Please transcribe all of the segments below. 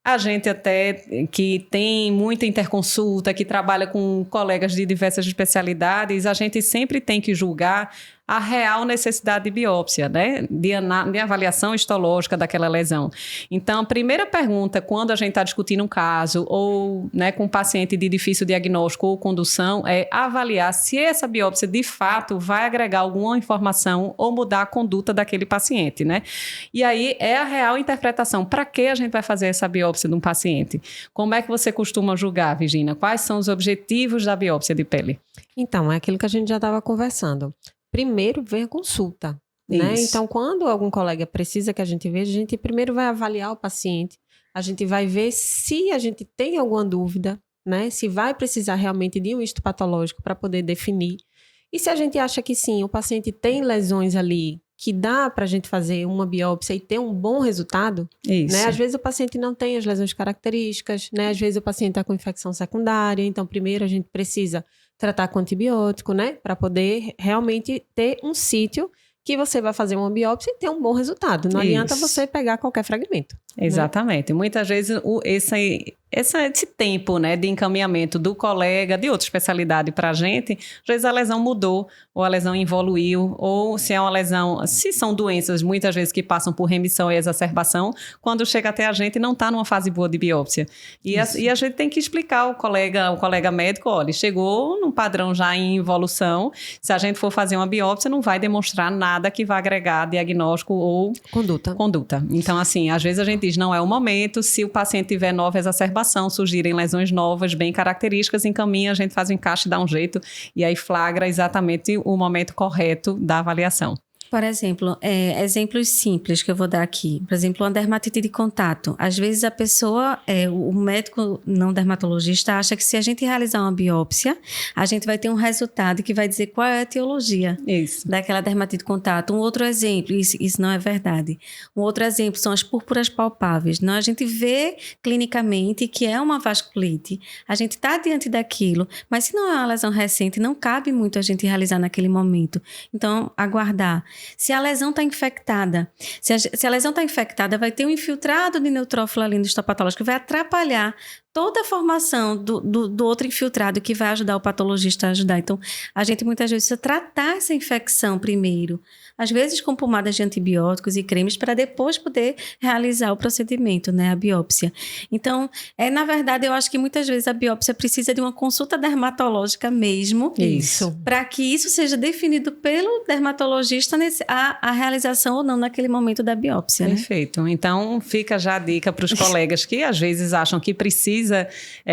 A gente até que tem muita interconsulta, que trabalha com colegas de diversas especialidades, a gente sempre tem que julgar a real necessidade de biópsia, né? De avaliação histológica daquela lesão. Então, a primeira pergunta, quando a gente está discutindo um caso ou, né, com um paciente de difícil diagnóstico ou condução, é avaliar se essa biópsia, de fato, vai agregar alguma informação ou mudar a conduta daquele paciente, né? E aí, é a real interpretação. Para que a gente vai fazer essa biópsia de um paciente? Como é que você costuma julgar, Virginia? Quais são os objetivos da biópsia de pele? Então, é aquilo que a gente já estava conversando. Primeiro vem a consulta, né? Então, quando algum colega precisa que a gente veja, a gente primeiro vai avaliar o paciente, a gente vai ver se a gente tem alguma dúvida, né? Se vai precisar realmente de um histopatológico para poder definir. E se a gente acha que sim, o paciente tem lesões ali que dá para a gente fazer uma biópsia e ter um bom resultado, né? Às vezes o paciente não tem as lesões características, né? Às vezes o paciente está com infecção secundária, então primeiro a gente precisa tratar com antibiótico, né? Para poder realmente ter um sítio que você vai fazer uma biópsia e ter um bom resultado. Não adianta você pegar qualquer fragmento. Exatamente. Né? Muitas vezes esse tempo, né, de encaminhamento do colega de outra especialidade para a gente, às vezes a lesão mudou, ou a lesão evoluiu, ou se é uma lesão, se são doenças muitas vezes que passam por remissão e exacerbação, quando chega até a gente não está numa fase boa de biópsia. E a gente tem que explicar ao colega médico, olha, chegou num padrão já em evolução, se a gente for fazer uma biópsia não vai demonstrar nada que vá agregar diagnóstico ou conduta. Então, assim, às vezes a gente diz, não é o momento, se o paciente tiver nova exacerbação, surgirem lesões novas, bem características, encaminha, a gente faz o encaixe, dá um jeito, e aí flagra exatamente o momento correto da avaliação. Por exemplo, exemplos simples que eu vou dar aqui. Por exemplo, uma dermatite de contato. Às vezes a pessoa, o médico não dermatologista, acha que se a gente realizar uma biópsia, a gente vai ter um resultado que vai dizer qual é a etiologia daquela dermatite de contato. Um outro exemplo, isso não é verdade. Um outro exemplo são as púrpuras palpáveis. Não, a gente vê clinicamente que é uma vasculite. A gente está diante daquilo, mas se não é uma lesão recente, não cabe muito a gente realizar naquele momento. Então, aguardar. Se a lesão está infectada, se a lesão está infectada, vai ter um infiltrado de neutrófilo ali no histopatológico que vai atrapalhar toda a formação do outro infiltrado que vai ajudar o patologista a ajudar. Então, a gente muitas vezes precisa tratar essa infecção primeiro, às vezes com pomadas de antibióticos e cremes, para depois poder realizar o procedimento, né, a biópsia. Então, na verdade, eu acho que muitas vezes a biópsia precisa de uma consulta dermatológica mesmo. Isso. Para que isso seja definido pelo dermatologista a realização ou não naquele momento da biópsia. Perfeito. Né? Então, fica já a dica para os colegas que às vezes acham que precisa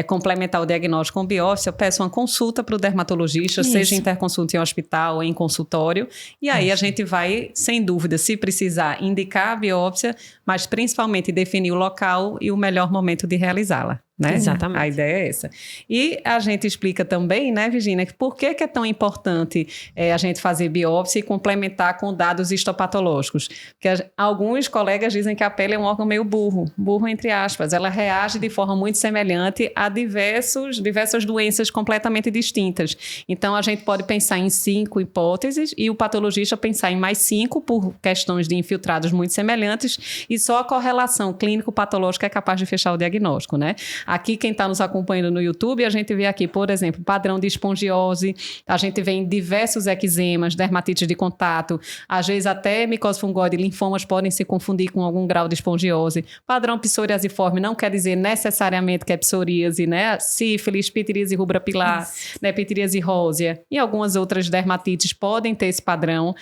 complementar o diagnóstico com biópsia, peça uma consulta para o dermatologista, seja interconsulta em hospital ou em consultório, e aí a gente vai, sem dúvida, se precisar, indicar a biópsia, mas principalmente definir o local e o melhor momento de realizá-la. Né? Exatamente. A ideia é essa. E a gente explica também, né, Virginia, que por que é tão importante a gente fazer biópsia e complementar com dados histopatológicos. Porque alguns colegas dizem que a pele é um órgão meio burro entre aspas. Ela reage de forma muito semelhante a diversas doenças completamente distintas. Então, a gente pode pensar em 5 hipóteses e o patologista pensar em mais 5 por questões de infiltrados muito semelhantes e só a correlação clínico-patológica é capaz de fechar o diagnóstico, né? Aqui, quem está nos acompanhando no YouTube, a gente vê aqui, por exemplo, padrão de espongiose, a gente vê em diversos eczemas, dermatites de contato, às vezes até micose fungoide e linfomas podem se confundir com algum grau de espongiose. Padrão psoriasiforme não quer dizer necessariamente que é psoríase, né? Sífilis, pitiríase rubra pilar, né? Pitiríase rósea e algumas outras dermatites podem ter esse padrão.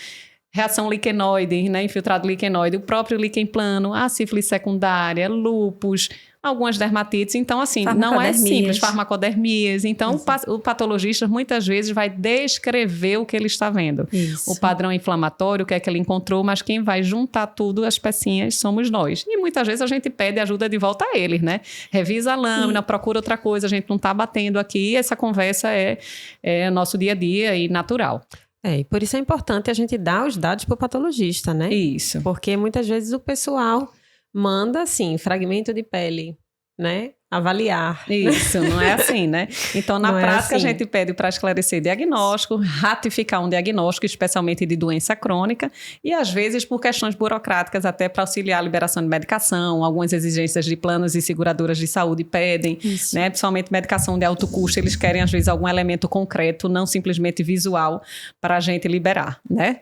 Reação liquenoide, né? Infiltrado liquenoide, o próprio líquen plano, a sífilis secundária, lúpus, algumas dermatites. Então, assim, não é simples, farmacodermias. Então, o patologista muitas vezes vai descrever o que ele está vendo. O padrão inflamatório, o que é que ele encontrou, mas quem vai juntar tudo, as pecinhas, somos nós. E muitas vezes a gente pede ajuda de volta a eles, né? Revisa a lâmina, procura outra coisa, a gente não está batendo aqui. Essa conversa é nosso dia a dia e natural. E por isso é importante a gente dar os dados para o patologista, né? Isso. Porque muitas vezes o pessoal manda, assim, fragmento de pele né, avaliar. Isso, não é assim, né? Então, na prática, assim. a gente pede para esclarecer diagnóstico, ratificar um diagnóstico, especialmente de doença crônica, e às vezes por questões burocráticas, até para auxiliar a liberação de medicação, algumas exigências de planos e seguradoras de saúde pedem, né? Principalmente medicação de alto custo, eles querem às vezes algum elemento concreto, não simplesmente visual, para a gente liberar, né?